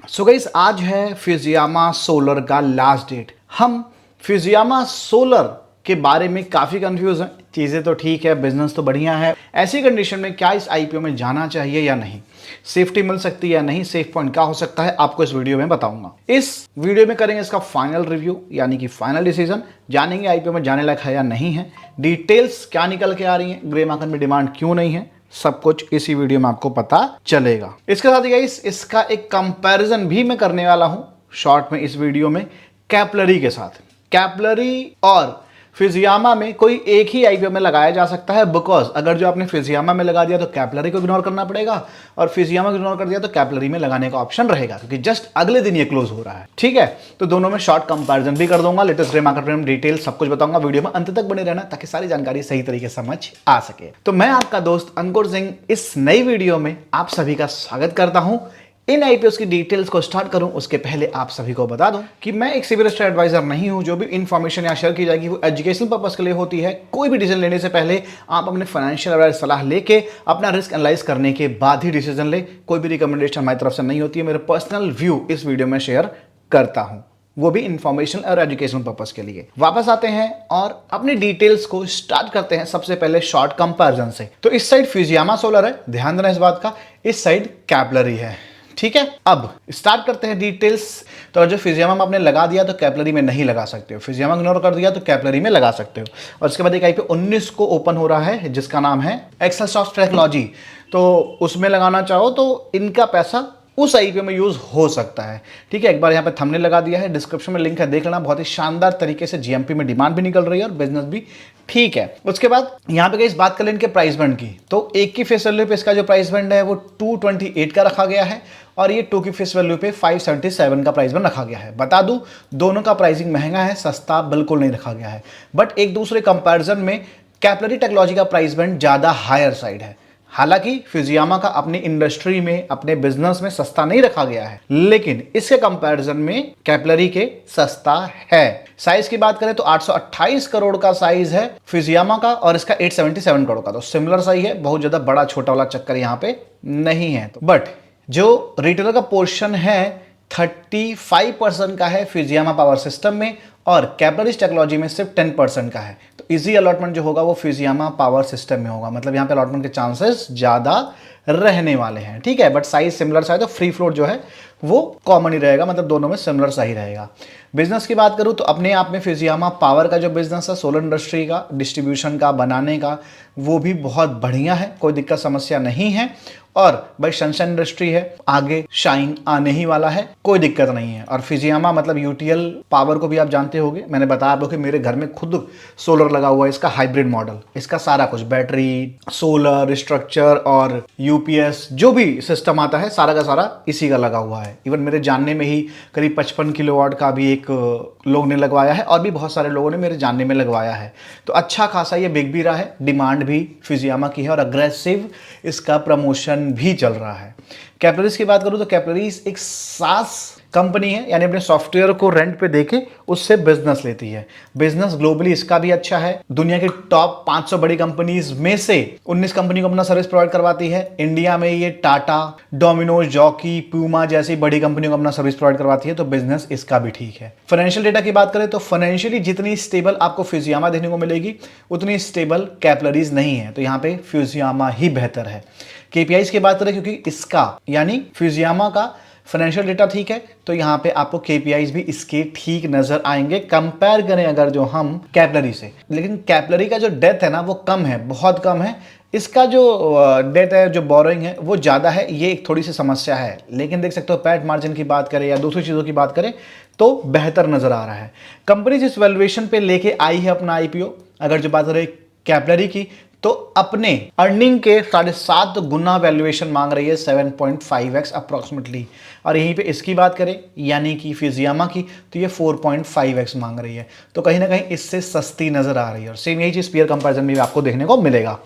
So guys, आज है फिजियामा solar का लास्ट डेट। हम फिजियामा सोलर के बारे में काफ़ी कंफ्यूज हैं। चीज़ें तो ठीक है, बिजनेस तो बढ़िया है, ऐसी कंडीशन में क्या इस आईपीओ में जाना चाहिए या नहीं, सेफ्टी मिल सकती है या नहीं, सेफ पॉइंट क्या हो सकता है, आपको इस वीडियो में बताऊंगा। इस वीडियो में करेंगे इसका फाइनल रिव्यू, यानी कि फाइनल डिसीजन, जानेंगे आईपीओ में जाने लायक है या नहीं है, डिटेल्स क्या निकल के आ रही हैं, ग्रे मार्केट में डिमांड क्यों नहीं है, सब कुछ इसी वीडियो में आपको पता चलेगा। इसके साथ ही गाइस, इसका एक कंपैरिजन भी मैं करने वाला हूं शॉर्ट में इस वीडियो में कैपलरी के साथ। कैपलरी और फिजियामा में कोई एक ही आईपीओ में लगाया जा सकता है, बिकॉज अगर जो आपने फिजियामा में लगा दिया तो कैपलरी को इग्नोर करना पड़ेगा, और फिजियामा को इग्नोर कर दिया तो कैपलरी में लगाने का ऑप्शन रहेगा, क्योंकि जस्ट अगले दिन ये क्लोज हो रहा है। ठीक है, तो दोनों में शॉर्ट कंपैरिजन भी कर दूंगा, लेटेस्ट ग्रे मार्केट में डिटेल सब कुछ बताऊंगा। वीडियो में अंत तक बने रहना ताकि सारी जानकारी सही तरीके से समझ आ सके। तो मैं आपका दोस्त अंकुर सिंह इस नई वीडियो में आप सभी का स्वागत करता हूं। इन आईपीओस की डिटेल्स को स्टार्ट करूं उसके पहले आप सभी को बता दूं कि मैं एक सिविल स्टेट एडवाइजर नहीं हूं। जो भी इंफॉर्मेशन यहाँ शेयर की जाएगी वो एजुकेशनल पर्पस के लिए होती है। कोई भी डिसीजन लेने से पहले आप अपने फाइनेंशियल एडवाइस सलाह लेके अपना रिस्क एनालाइज करने के बाद ही डिसीजन ले। कोई भी रिकमेंडेशन हमारी तरफ से नहीं होती है, मेरे पर्सनल व्यू इस वीडियो में शेयर करता हूं, वो भी इंफॉर्मेशन और एजुकेशनल पर्पस के लिए। वापस आते हैं और अपनी डिटेल्स को स्टार्ट करते हैं सबसे पहले शॉर्ट कंपैरिजन से। तो इस साइड फिजियामा सोलर है, ध्यान देना इस बात का, इस साइड कैपलरी है। ठीक है, अब स्टार्ट करते हैं डिटेल्स। तो जो फिजियामा में आपने लगा दिया तो कैपलरी में नहीं लगा सकते हो, फिजियामा इग्नोर कर दिया तो कैपलरी में लगा सकते हो। और उसके बाद एक आईपीओ 19 को ओपन हो रहा है जिसका नाम है एक्सेलसॉफ्ट टेक्नोलॉजी। तो उसमें लगाना चाहो तो इनका पैसा उस आईपीओ में यूज हो सकता है। ठीक है, एक बार यहाँ पे थंबनेल लगा दिया है, डिस्क्रिप्शन में लिंक है, देख लेना। बहुत ही शानदार तरीके से जीएमपी में डिमांड भी निकल रही है और बिजनेस भी ठीक है। उसके बाद यहाँ पे इस बात कर लें इनके प्राइस बैंड की, तो एक की फेस वैल्यू पे इसका जो प्राइस बैंड है वो 228 का रखा गया है, और ये 2 की फेस वैल्यू पे 577 का प्राइस बैंड रखा गया है। बता दूं, दोनों का प्राइसिंग महंगा है, सस्ता बिल्कुल नहीं रखा गया है। बट एक दूसरे कंपैरिजन में कैपलरी टेक्नोलॉजी का प्राइस बैंड ज्यादा हायर साइड है। हालांकि फिजियामा का अपनी इंडस्ट्री में, अपने बिजनेस में सस्ता नहीं रखा गया है, लेकिन इसके कंपैरिजन में कैपलरी के सस्ता है। साइज की बात करें तो 828 करोड़ का साइज है फिजियामा का, और इसका 877 करोड़ का, तो सिमिलर साइज है, बहुत ज्यादा बड़ा छोटा वाला चक्कर यहां पे नहीं है। तो बट जो रिटेलर का पोर्शन है 35% का है फिजियामा पावर सिस्टम में, और कैपलरी टेक्नोलॉजी में सिर्फ 10% का है। तो इजी अलॉटमेंट जो होगा वो फिजियामा पावर सिस्टम में होगा, मतलब यहाँ पे अलॉटमेंट के चांसेस ज्यादा रहने वाले हैं। ठीक है, बट साइज सिमिलर सा है, तो फ्री फ्लोट जो है वो कॉमन ही रहेगा, मतलब दोनों में सिमिलर सा ही रहेगा। बिजनेस की बात करूं तो अपने आप में फिजियामा पावर का जो बिजनेस है, सोलर इंडस्ट्री का, डिस्ट्रीब्यूशन का, बनाने का, वो भी बहुत बढ़िया है, कोई दिक्कत समस्या नहीं है। और भाई सनशाइन इंडस्ट्री है, आगे शाइन आने ही वाला है, कोई दिक्कत नहीं है। और फिजियामा मतलब यूटीएल पावर को भी आप जानते होंगे, मैंने बताया आप लोग कि मेरे घर में खुद सोलर लगा हुआ है, इसका हाइब्रिड मॉडल, इसका सारा कुछ बैटरी, सोलर स्ट्रक्चर और यूपीएस जो भी सिस्टम आता है सारा का सारा इसी का लगा हुआ है। इवन मेरे जानने में ही करीब 55 किलोवाट का भी एक लोग ने लगवाया है, और भी बहुत सारे लोगों ने मेरे जानने में लगवाया है। तो अच्छा खासा ये बिक भी रहा है, डिमांड भी फिजियामा की है, और अग्रेसिव इसका प्रमोशन भी चल रहा है। कैपलरीज की बात करूं तो कैपलरीज एक सास कंपनी है, यानी अपने सॉफ्टवेयर को रेंट पे देके उससे बिजनेस लेती है। बिजनेस ग्लोबली इसका भी अच्छा है, दुनिया की टॉप 500 बड़ी कंपनीज में से 19 कंपनी को अपना सर्विस प्रोवाइड करवाती है। इंडिया में ये टाटा, डोमिनोज, जॉकी, प्यूमा जैसी बड़ी कंपनियों को अपना सर्विस प्रोवाइड करवाती है, तो बिजनेस इसका भी ठीक है। फाइनेंशियल डेटा की बात करें तो फाइनेंशियली जितनी स्टेबल आपको फिजियामा देखने को मिलेगी उतनी स्टेबल कैपलरीज नहीं है, तो यहाँ पे फिजियामा ही बेहतर है। केपीआईज की बात करें, क्योंकि इसका यानी फिजियामा का फाइनेंशियल डेटा ठीक है, तो यहाँ पे आपको केपीआईज भी इसके ठीक नजर आएंगे, कंपेयर करें अगर जो हम कैपलरी से। लेकिन कैपलरी का जो डेथ है ना वो कम है, बहुत कम है। इसका जो डेट है, जो बोरोइंग है वो ज़्यादा है, ये एक थोड़ी सी समस्या है। लेकिन देख सकते हो पैट मार्जिन की बात करें या दूसरी चीज़ों की बात करें तो बेहतर नजर आ रहा है। कंपनी जिस वैल्यूएशन पे लेके आई है अपना आईपीओ, अगर जो बात करें कैपलरी की, तो अपने अर्निंग के 7.5 गुना वैल्यूएशन मांग रही है, 7.5x अप्रोक्सीमेटली। और यहीं पे इसकी बात करें यानी कि फिजियामा की, तो ये 4.5x मांग रही है, तो कहीं ना कहीं इससे सस्ती नजर आ रही है। और सेम यही चीज पीयर कंपैरिजन में भी आपको देखने को मिलेगा।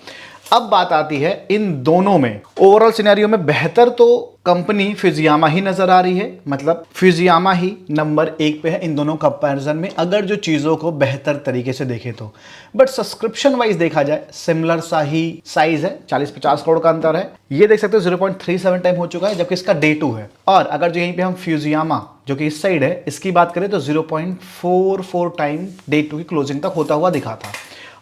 अब बात आती है इन दोनों में, ओवरऑल सिनेरियो में बेहतर तो कंपनी फिजियामा ही नजर आ रही है, मतलब फिजियामा ही नंबर 1 पे है इन दोनों कंपैरिजन में, अगर जो चीजों को बेहतर तरीके से देखे तो। बट सब्सक्रिप्शन वाइज देखा जाए सिमिलर सा ही साइज है, 40-50 करोड़ का अंतर है। ये देख सकते हो 0.37 टाइम हो चुका है, जबकि इसका डे 2 है। और अगर जो यहीं पे हम फिजियामा जो कि इस साइड है इसकी बात करें तो 0.44 टाइम डे 2 की क्लोजिंग तक होता हुआ दिखा था।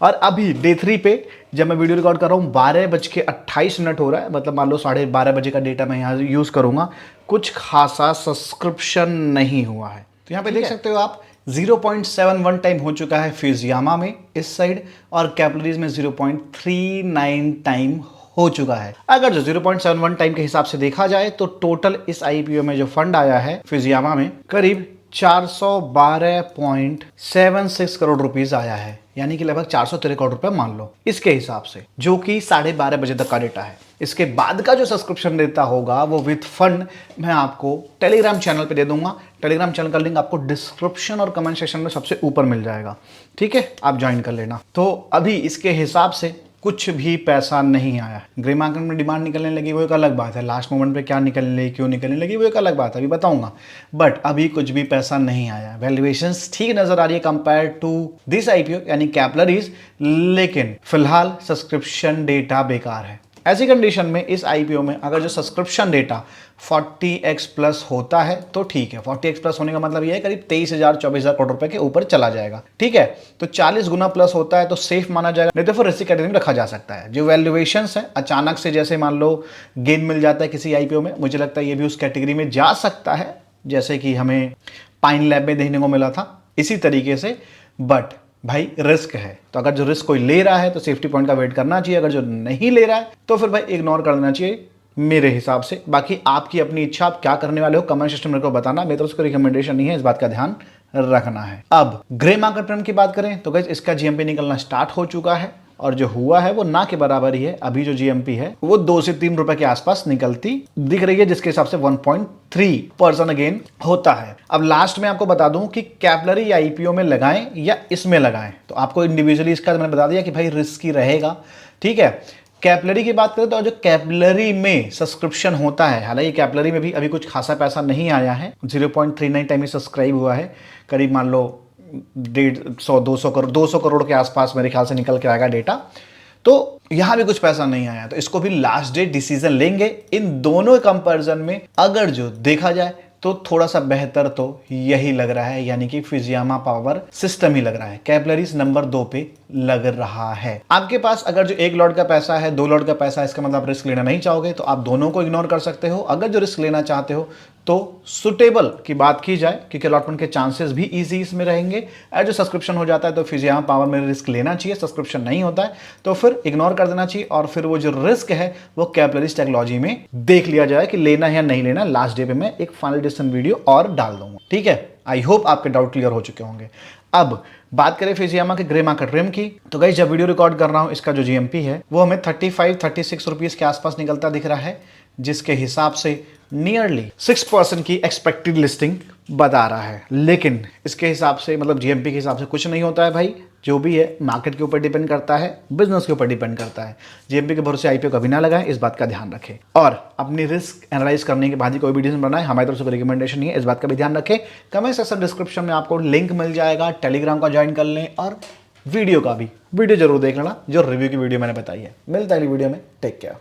और अभी डे 3 पे जब मैं वीडियो रिकॉर्ड कर रहा हूँ 12:28 हो रहा है, मतलब मान लो 12:30 बजे का डेटा मैं यहाँ यूज़ करूँगा, कुछ खासा सब्सक्रिप्शन नहीं हुआ है। तो यहाँ पे देख सकते हो आप 0.71 टाइम हो चुका है फिजियामा में इस साइड, और कैपिलरीज में 0.39 टाइम हो चुका है। अगर जो 0.71 टाइम के हिसाब से देखा जाए तो टोटल इस आईपीओ में जो फंड आया है फिजियामा में करीब 412.76 करोड़ रुपीस आया है, यानी कि लगभग 413 करोड़ रुपए मान लो इसके हिसाब से, जो कि 12:30 बजे तक का डेटा है। इसके बाद का जो सब्सक्रिप्शन देता होगा वो विथ फंड मैं आपको टेलीग्राम चैनल पे दे दूंगा। टेलीग्राम चैनल का लिंक आपको डिस्क्रिप्शन और कमेंट सेक्शन में सबसे ऊपर मिल जाएगा, ठीक है, आप ज्वाइन कर लेना। तो अभी इसके हिसाब से कुछ भी पैसा नहीं आया। ग्रे मार्केट में डिमांड निकलने लगी वो एक अलग बात है, लास्ट मोमेंट पे क्या निकलने लगी, क्यों निकलने लगी वो एक अलग बात है, अभी बताऊंगा। बट अभी कुछ भी पैसा नहीं आया। वैल्यूएशंस ठीक नजर आ रही है कंपेयर टू दिस आईपीओ यानी कैपिलरीज, लेकिन फिलहाल सब्सक्रिप्शन डेटा बेकार है। ऐसी कंडीशन में इस आईपीओ में अगर जो सब्सक्रिप्शन डेटा 40x प्लस होता है तो ठीक है। 40x प्लस होने का मतलब यह है करीब 23,000-24,000 करोड़ रुपए के ऊपर चला जाएगा, ठीक है। तो 40 गुना प्लस होता है तो सेफ माना जाएगा, नहीं तो फिर रिस्क कैटेगरी में रखा जा सकता है। जो वैल्यूएशंस है अचानक से जैसे मान लो गेन मिल जाता है किसी आईपीओ में, मुझे लगता है ये भी उस कैटेगरी में जा सकता है, जैसे कि हमें पाइन लैब में देखने को मिला था इसी तरीके से। बट भाई रिस्क है, तो अगर जो रिस्क कोई ले रहा है तो सेफ्टी पॉइंट का वेट करना चाहिए, अगर जो नहीं ले रहा है तो फिर भाई इग्नोर कर देना चाहिए मेरे हिसाब से। बाकी आपकी अपनी इच्छा, आप क्या करने वाले हो कमेंट सेक्शन में मेरे को बताना, मेरे तरफ से कोई रिकमेंडेशन नहीं है, इस बात का ध्यान रखना है। अब ग्रे मार्केट प्रीमियम की बात करें तो गाइस इसका जीएमपी निकलना स्टार्ट हो चुका है, और जो हुआ है वो ना के बराबर ही है। अभी जो जीएमपी है वो 2 से 3 रुपए के आसपास निकलती दिख रही है, जिसके हिसाब से 1.3% अगेन होता है। अब लास्ट में आपको बता दूं कि कैपिलरी आईपीओ में लगाएं या इसमें लगाएं, तो आपको इंडिविजुअली इसका मैंने बता दिया कि भाई रिस्की रहेगा, ठीक है। कैपिलरी की बात करें तो जो कैपिलरी में सब्सक्रिप्शन होता है, हालांकि कैपिलरी में भी अभी कुछ खासा पैसा नहीं आया है, 0.39 टाइम ही सब्सक्राइब हुआ है, करीब मान लो 200 करोड़ के आसपास मेरे ख्याल से निकल के आएगा डेटा। तो यहां भी कुछ पैसा नहीं आया, तो इसको भी लास्ट डेट डिसीजन लेंगे। इन दोनों कंपैरिजन में अगर जो देखा जाए तो थोड़ा सा बेहतर तो यही लग रहा है, यानी कि फिजियामा पावर सिस्टम ही लग रहा है। कैपिलरीज नंबर 2 पे लग रहा है। आपके पास अगर जो 1 लॉट का पैसा है, 2 लॉट का पैसा है, इसका मतलब आप रिस्क लेना नहीं चाहोगे तो आप दोनों को इग्नोर कर सकते हो। अगर जो रिस्क लेना चाहते हो तो सुटेबल की बात की जाए, क्योंकि अलॉटमेंट के चांसेस भी इजी इसमें रहेंगे। और जो सब्सक्रिप्शन हो जाता है तो फिजियामा पावर में रिस्क लेना चाहिए, सब्सक्रिप्शन नहीं होता है तो फिर इग्नोर कर देना चाहिए, और फिर वो जो रिस्क है वो कैपिलरीज टेक्नोलॉजी में देख लिया जाए कि लेना है या नहीं लेना। लास्ट डे पे मैं एक फाइनल डिसीजन वीडियो और डाल दूंगा, ठीक है। आई होप आपके डाउट क्लियर हो चुके होंगे। अब बात करें फिजियामा के ग्रे मार्केट रिम की, तो गाइस जब वीडियो रिकॉर्ड कर रहा हूं इसका जो जीएमपी है वो हमें 35-36 रुपीस के आसपास निकलता दिख रहा है, जिसके हिसाब से नियरली 6% की एक्सपेक्टेड लिस्टिंग बता रहा है। लेकिन इसके हिसाब से मतलब जीएमपी के हिसाब से कुछ नहीं होता है भाई, जो भी है मार्केट के ऊपर डिपेंड करता है, बिजनेस के ऊपर डिपेंड करता है। जीएमपी के भरोसे आईपीओ कभी ना लगाएं, इस बात का ध्यान रखें, और अपनी रिस्क एनालाइज करने के बाद ही कोई भी डिसीजन बनाए। हमारी तरफ से कोई रिकमेंडेशन नहीं है, इस बात का भी ध्यान रखें। कमेंट सेक्शन डिस्क्रिप्शन में आपको लिंक मिल जाएगा, टेलीग्राम का ज्वाइन कर लें, और वीडियो का भी वीडियो जरूर देख लेना जो रिव्यू की वीडियो मैंने बताई है। मिलता है अगली वीडियो में, टेक केयर।